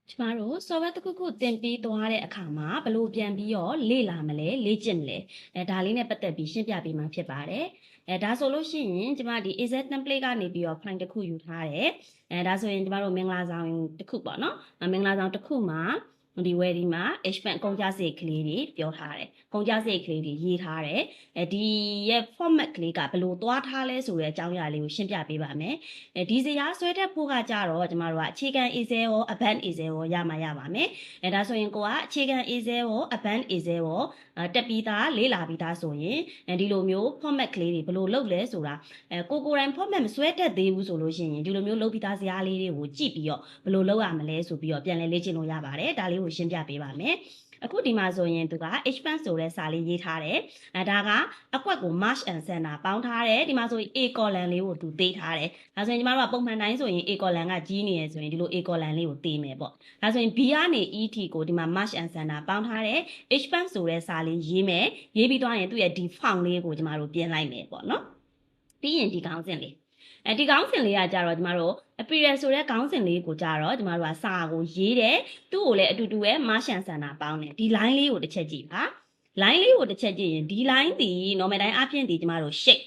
ကျမတို့ software တစ်ခုခုသင်ပြီးသွားတဲ့အခါမှာဘယ်လိုပြန်ပြီးတော့လေ့လာမလဲလေ့ကျင့်မလဲဒါလေးနဲ့ပတ်သက်ပြီးရှင်းပြပေးမှာဖြစ်ပါတယ်ဒါဆိုလို့ရှိရင်ကျမဒီ Excel template ကနေပြီးတော့ file တစ်ခုယူထားတယ်ဒါဆိုရင်ကျမတို့မင်္ဂလာဆောင်တစ်ခုပေါ့နော်မင်္ဂလာဆောင်တစ်ခုမှာဒီဝယ်ဒီမှာ expand ကုန်ကြစရိတ်ကလေးတွေပြောထားတယ်ကုန်ကြစရိတ်ကလေးတွေရေးထားတယ်ဒီရဲ့ format ကလေးကဘယ်လိုသွားထားလဲဆိုတဲ့အကြောင်းအရာလေးကိုရှင်းပြပေးပါမယ်ဒီဇာတ်ဆွဲတက်ဖို့ကကြတော့ကျမတို့ကအခြေခံ Excel ရော advanced Excel ရောရပါမယ်ဒါဆိုရင်ကိုကအခြေခံ Excel ရော advanced Excel ရောတက်ပြီးသားလေ့လာပြီးသားဆိုရင်ဒီလိုမျိုး format ကလေးတွေဘယ်လိုလုပ်လဲဆိုတာကိုယ်တိုင် format မဆွဲတက်သေးဘူးဆိုလို့ရှိရင်ဒီလိုမျိုးလုပ်ပြီးသားဇာတ်လေးတွေကိုကြည့်ပြီးတော့ဘယ်လိုလုပ်ရမလဲဆိုပြီးတော့ပြန်လည်လေ့ကျင့်လို့ရပါတယ်ဒါလေးကိုရှင်းပြပေးပါမယ်အခုဒီမှာဆိုရင်သူက expand ဆိုတဲ့စာလေးရေးထားတယ်ဒါကအကွက်ကို march and center ပေါင်းထားတယ်ဒီမှာဆိုရင် A column လေးကိုသူသေးထားတယ်ဒါဆိုရင်ကျမတို့ကပုံမှန်တိုင်းဆိုရင် A column ကကြီးနေရဆိုရင်ဒီလို A column လေးကိုသေးမယ်ပေါ့ဒါဆိုရင် B ကနေ E ထိကိုဒီမှာ march and center ပေါင်းထားတယ် expand ဆိုတဲ့စာလေးရေးမယ်ရေးပြီးသွားရင်သူ့ရဲ့ဒီ font လေးကိုကျမတို့ပြင်လိုက်မယ်ပေါ့နော်ပြီးရင်ဒီခေါင်းစဉ်လေးဒီခေါင်းစဉ်လေးကကြတော့ကျမတို့ appearance ဆိုတဲ့ခေါင်းစဉ်လေးကိုကြတော့ကျမတို့ကစာကိုရေးတယ်သူ့ကိုလည်းအတူတူပဲ march and center ပေါင်းတယ်ဒီ line လေးကိုတစ်ချက်ကြည့်ပါ line လေးကိုတစ်ချက်ကြည့်ရင်ဒီ line ဒီ normal တိုင်းအပြင်ဒီကျမတို့ shape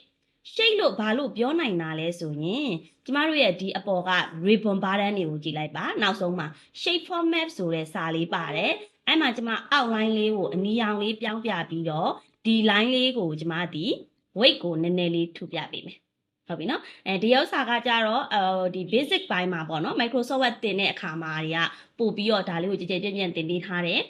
လို့ဘာလို့ပြောနိုင်တာလဲဆိုရင်ကျမတို့ရဲ့ဒီအပေါ်က ribbon button တွေကိုကြည့်လိုက်ပါနောက်ဆုံးမှာ shape format ဆိုတဲ့စာလေးပါတယ်အဲ့မှာကျမ outline လေးကိုအနီရောင်လေးပြောင်းပြပြီးတော့ဒီ line လေးကိုကျမဒီ weight ကိုနည်းနည်းလေးထူပြပေးမယ်ဟုတ်ပြီနော်ဒီဥစ္စာကကြတော့ဒီ basic ပိုင်းမှာပေါ့နော် Microsoft Word တင်တဲ့အခါမှာတွေကပို့ပြီးတော့ဒါလေးကိုကြည်ကြဲပြန့်တင်ပေးထားတယ်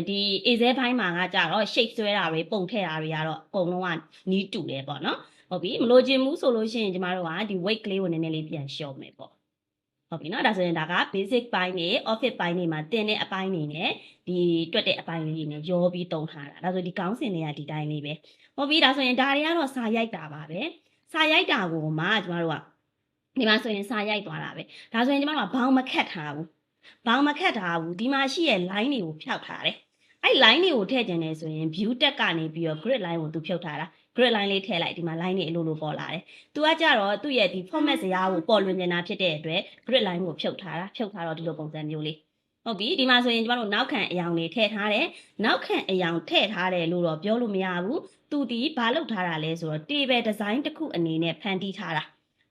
ဒီ Excel ဘိုင်းမှာကကြတော့ shape ဆွဲတာတွေပုံထည့်တာတွေကတော့အကုန်လုံးကနီးတူတယ်ပေါ့နော်ဟုတ်ပြီမလို့ခြင်းဘူးဆိုလို့ရှိရင်ကျမတို့ကဒီ weight ကလေးကိုနည်းနည်းလေးပြန်လျှော့မယ်ပေါ့ဟုတ်ပြီနော်ဒါဆိုရင်ဒါက basic ပိုင်းနဲ့ office ပိုင်းတွေမှာတင်တဲ့အပိုင်းတွေနဲ့ဒီတွက်တဲ့အပိုင်းလေးတွေနဲ့ရောပြီးတုံးထားတာဒါဆိုဒီကောင်းစင်တွေကဒီတိုင်းလေးပဲဟုတ်ပြီဒါဆိုရင်ဒါတွေကတော့စာရိုက်တာပါပဲစာရိုက်တာကိုမှကျမတို့ကဒီမှာဆိုရင်စာရိုက်သွားတာပဲဒါဆိုရင်ကျမတို့ကဘောင်မခတ်ထားဘူးဘောင်မခတ်ထားဘူးဒီမှာရှိရဲ့ line တွေကိုဖျောက်ထားတယ်အဲ့ line တွေကိုထည့်ကျင်နေဆိုရင် view tab ကနေပြီးတော့ grid line ကိုသူဖြုတ်ထားတာ grid line လေးထည့်လိုက်ဒီမှာ line တွေအလိုလိုပေါ်လာတယ်သူကကြတော့သူ့ရဲ့ဒီ format ဇာတ်ကိုပေါ်လွင်နေတာဖြစ်တဲ့အတွက် grid line ကိုဖြုတ်ထားတော့ဒီလိုပုံစံမျိုးလေးဟုတ်ပြီဒီမှာဆိုရင်ကျမတို့နောက်ခံအယောင်လေးထည့်ထားတယ်နောက်ခံအယောင်ထည့်ထားတယ်လို့တော့ပြောလို့မရဘူးသူဒီဘာလုပ်ထားတာလဲဆိုတော့ table design တစ်ခုအနေနဲ့ဖန်တီးထားတာ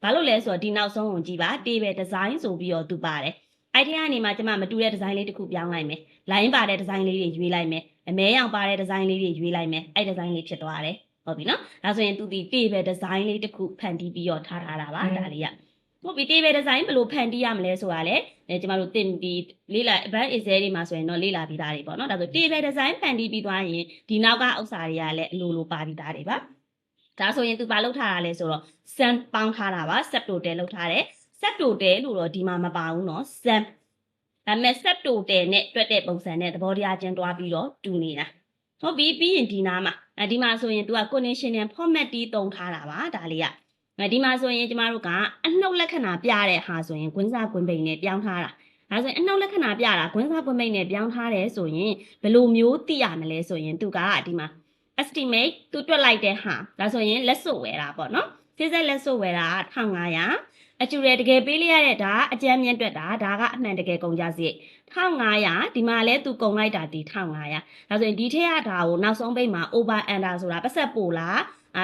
ဘာလို့လဲဆိုတော့ဒီနောက်ဆုံးကိုကြည့်ပါ table design ဆိုပြီးတော့သူပါတယ်အဲ့ဒီကနေမှကျမမတူတဲ့ design လေးတစ်ခုပြောင်းလိုက်မယ် line ပါတဲ့ design လေးတွေရွေးလိုက်မယ်အမဲရောင်ပါတဲ့ design လေးတွေရွေးလိုက်မယ်အဲ့ design လေးဖြစ်သွားတယ်ဟုတ်ပြီနော်ဒါဆိုရင်သူဒီ table design လေးတစ်ခုဖန်တီးပြီးတော့ထားတာပါဒါလေးကဟုတ်ပြီ table design ဘယ်လိုဖန်တီးရမလဲဆိုတာလေကျမတို့တင်ပြီးလေ့လာ advanced Excel တွေမှာဆိုရင်တော့လေ့လာပြီးသားတွေပေါ့နော်ဒါဆို table design ဖန်တီးပြီးသွားရင်ဒီနောက်ကဥစ္စာတွေကလည်းအလိုလိုပါပြီးသားတွေပါဒါဆိုရင်သူဘာလုပ်ထားတာလဲဆိုတော့ sum ပေါင်းထားတာပါ sub total လုပ်ထားတယ် sub total လို့တော့ဒီမှာမပါဘူးเนาะ sum ဒါပေမဲ့ sub total နဲ့တွက်တဲ့ပုံစံနဲ့သဘောတရားချင်းတွားပြီးတော့တူနေတာဟုတ်ပြီပြီးရင်ဒီနားမှာဒီမှာဆိုရင်သူက conditional format တီးသုံးထားတာပါဒါလေးကဒီမှာဆိုရင်ကျမတို့ကအနှုတ်လက္ခဏာပြတဲ့ဟာဆိုရင်ကွင်းစားကွင်းပိန်နဲ့ပြောင်းထားတာဒါဆိုရင်အနှုတ်လက္ခဏာပြတာကွင်းစားကွင်းပိန်နဲ့ပြောင်းထားတယ်ဆိုရင်ဘယ်လိုမျိုးသိရမလဲဆိုရင်သူကဒီမှာ estimate သူတွက်လိုက်တဲ့ဟာဒါဆိုရင်လက်စွပ်ဝယ်တာပေါ့နော်ဖေးဆက်လက်စွပ်ဝယ်တာ1500အကျူရတကယ်ပေးလိုက်ရတဲ့ဒါအကြမ်းမြင့်တွက်တာဒါကအမှန်တကယ်ကုန်ကြစရိတ်1500ဒီမှာလဲသူကုန်လိုက်တာဒီ1500ဒါဆိုရင်ဒီထက်ကဒါကိုနောက်ဆုံးပိတ်မှာ over under ဆိုတာပတ်ဆက်ပို့လား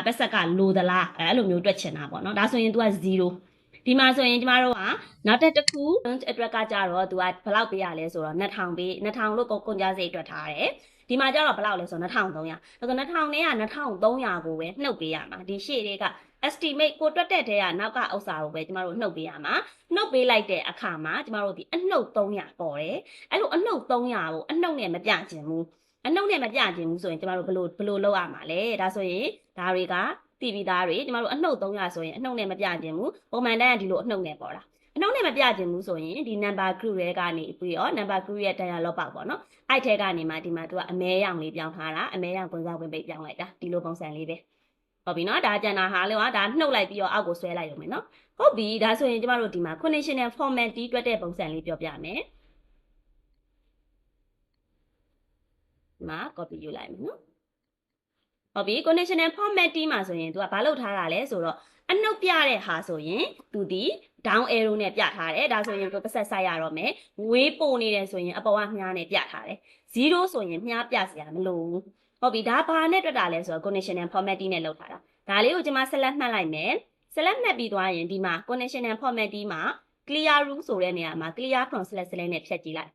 ပတ်ဆက်ကလိုသလားအဲ့လိုမျိုးတွက်ချင်တာပေါ့နော်ဒါဆိုရင် तू က0ဒီမှာဆိုရင်ကျမတို့ကနောက်တစ်ခုအတွက်ကကြတော့ तू ကဘယ်လောက်ပေးရလဲဆိုတော့2000ပေး2000လို့ကုန်ကြစရိတ်တွက်ထားတယ်ဒီမှာကျတော့ဘယ်လောက်လဲဆိုတော့2300ဒါဆို2000နဲ့က2300ကိုပဲနှုတ်ပေးရမှာဒီရှေ့တွေက estimate ကိုတွက်တဲ့တဲကနောက်ကဥစ္စာကိုပဲကျမတို့နှုတ်ပေးရမှာနှုတ်ပေးလိုက်တဲ့အခါမှာကျမတို့ဒီအနှုတ်300ပေါ်တယ်အဲ့လိုအနှုတ်300ကိုအနှုတ်နဲ့မပြချင်ဘူးအနှုတ်နဲ့မပြချင်ဘူးဆိုရင်ကျမတို့ဘယ်လိုလုပ်ရမှာလဲဒါဆိုရင်ဒါတွေကတီဗီသားတွေကျမတို့အနှုတ်300ဆိုရင်အနှုတ်နဲ့မပြချင်ဘူးပုံမှန်တိုင်းကဒီလိုအနှုတ်နဲ့ပေါ်တာအနှုတ်နဲ့မပြချင်ဘူးဆိုရင်ဒီ number group တွေကနေပြီးတော့ number group ရဲ့ dialog box ပေါ့နော်အဲ့ထဲကနေမှဒီမှာသူကအမဲရောင်လေးပြောင်းထားတာအမဲရောင်ကွန်စားဝင်ပိတ်ပြောင်းလိုက်တာဒီလိုပုံစံလေးပဲဟုတ်ပြီနော်ဒါကျန်တာဟာလေကဒါနှုတ်လိုက်ပြီးတော့အောက်ကိုဆွဲလိုက်ရုံပဲနော်ဟုတ်ပြီဒါဆိုရင်ကျမတို့ဒီမှာ conditional format တီးတွက်တဲ့ပုံစံလေးပြောပြမယ်ဒီမှာ copy ယူလိုက်မယ်နော်ဟုတ်ပြီ conditional format တီးမှာဆိုရင်သူကဘာလုပ်ထားတာလဲဆိုတော့ အနှုတ်ပြတဲ့ဟာဆိုရင်သူဒီ down arrow နဲ့ပြထားတယ်ဒါဆိုရင်ကိုပတ်ဆက်ဆိုင်ရတော့မယ်ဝေးပို့နေတယ်ဆိုရင်အပေါ်ကမြားနဲ့ပြထားတယ်0ဆိုရင်မြားပြစရာမလိုဘူးဟုတ်ပြီဒါဘာနဲ့တွက်တာလဲဆိုတော့ conditional formatting နဲ့လုပ်ထားတာဒါလေးကိုကျွန်မဆက်လက်မှတ်လိုက်မယ်ဆက်လက်မှတ်ပြီးသွားရင်ဒီမှာ conditional formatting မှာ clear rule ဆိုတဲ့နေရာမှာ clear from select နဲ့ဖြတ်ကြည့်လိုက်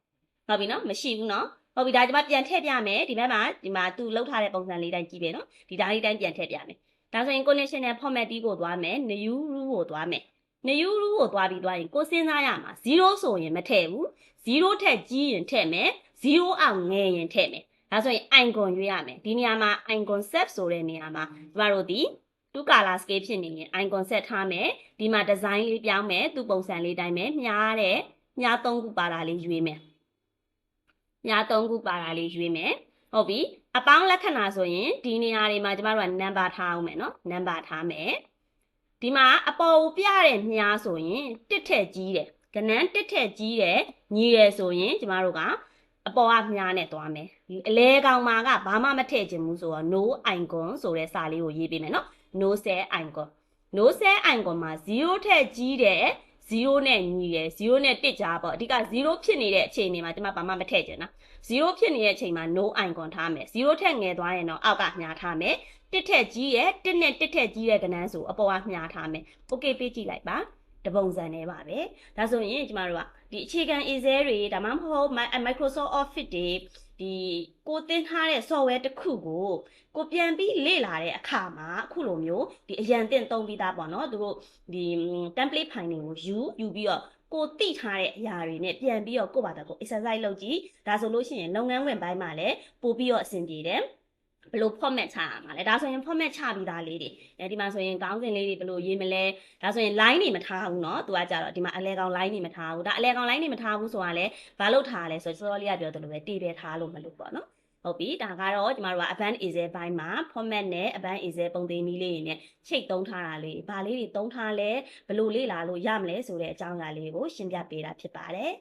ဟုတ်ပြီနော်မရှိဘူးနော်ဟုတ်ပြီဒါကျွန်မပြန်ထည့်ပြမယ်ဒီဘက်မှာဒီမှာသူလှုပ်ထားတဲ့ပုံစံလေးတိုင်းကြည့်ပဲနော်ဒီဓာတ်လေးတိုင်းပြန်ထည့်ပြမယ်ဒါဆိုရင် conditional formatting ကိုသွားမယ် new rule ကိုသွားမယ် new rule ကိုသွားပြီးသွားရင်ကိုစဉ်းစားရမှာ0ဆိုရင်မထည့်ဘူး0ထက်ကြီးရင်ထည့်မယ်0အောက်ငယ်ရင်ထည့်မယ်ဒါဆိုရင် icon ရွေးရမယ်ဒီနေရာမှာ icon set ဆိုတဲ့နေရာမှာကျမတို့ဒီသူ color scale ဖြစ်နေရင် icon set ထားမယ်ဒီမှာ design လေးပြောင်းမယ်သူပုံစံလေးတိုင်းမယ်မြားတဲ့မြား3ခုပါတာလေးရွေးမယ်မြား3ခုပါတာလေးရွေးမယ်ဟုတ်ပြီအပေါင်းလက္ခဏာဆိုရင်ဒီနေရာတွေမှာကျမတို့က number ထားအောင်မယ်နော် number ထားမယ်ဒီမှာအပေါ်ကိုပြတဲ့မြားဆိုရင်တစ်ထက်ကြီးတယ်ကနန်းတစ်ထက်ကြီးတယ်ညီတယ်ဆိုရင်ကျမတို့ကအပေါ်ကမြားနဲ့သွားမယ်အလဲကောင်မှာကဘာမှမထည့်ချင်ဘူးဆိုတော့ no icon ဆိုတဲ့စာလေးကိုရေးပေးမယ်နော် no cell icon no cell icon မှာ0ထက်ကြီးတယ်0နဲ့ညီတယ်0နဲ့1ကြားပေါ့အဓိက0ဖြစ်နေတဲ့အချိန်မှာကျွန်မဘာမှမထည့်ချင်တာ0ဖြစ်နေတဲ့အချိန်မှာ no icon ထားမယ်0ထက်ငယ်သွားရင်တော့အောက်ကမြားထားမယ်1ထက်ကြီးရဲ့1နဲ့1ထက်ကြီးတဲ့ကဏ္ဍဆိုအပေါ်ကမြားထားမယ် okay ပေးကြည့်လိုက်ပါတပုံစံနဲ့ပါပဲဒါဆိုရင်ကျမတို့ကဒီအခြေခံ Excel တွေဒါမှမဟုတ် Microsoft Office တွေဒီကိုသင်ထားတဲ့ software တစ်ခုကိုပြန်ပြီးလေ့လာတဲ့အခါမှာအခုလိုမျိုးဒီအရန်တင်သုံးပြီးသားပေါ့နော်သူတို့ဒီ template file တွေကိုယူပြီးတော့ကိုတိထားတဲ့အရာတွေနဲ့ပြန်ပြီးတော့ကိုယ့်ဘာသာကို exercise လုပ်ကြည့်ဒါဆိုလို့ရှိရင်လုပ်ငန်းဝင်ပိုင်းမှာလည်းပို့ပြီးတော့အဆင်ပြေတယ်ဘယ်လို format ချရမှာလဲဒါဆိုရင် format ချပြီးသားလေးတွေဒီမှာဆိုရင်ခေါင်းစဉ်လေးတွေဘယ်လိုရေးမလဲဒါဆိုရင် line တွေမထားဘူးเนาะသူကကြတော့ဒီမှာအလဲကောင် line တွေမထားဘူးဒါအလဲကောင် line တွေမထားဘူးဆိုတာလဲဘာလို့ထားလဲဆိုတော့စောစောလေးကပြောသလိုပဲတေးတယ်ထားလို့မလို့ပေါ့เนาะဟုတ်ပြီဒါကတော့ကျမတို့က advanced Excel ဘိုင်းမှာ format နဲ့ advanced Excel ပုံသင်နည်းလေးတွေနဲ့ချိတ်သုံးထားတာလေးဘာလေးတွေသုံးထားလဲဘယ်လိုလေ့လာလို့ရမလဲဆိုတဲ့အကြောင်းအရာလေးကိုရှင်းပြပေးတာဖြစ်ပါတယ်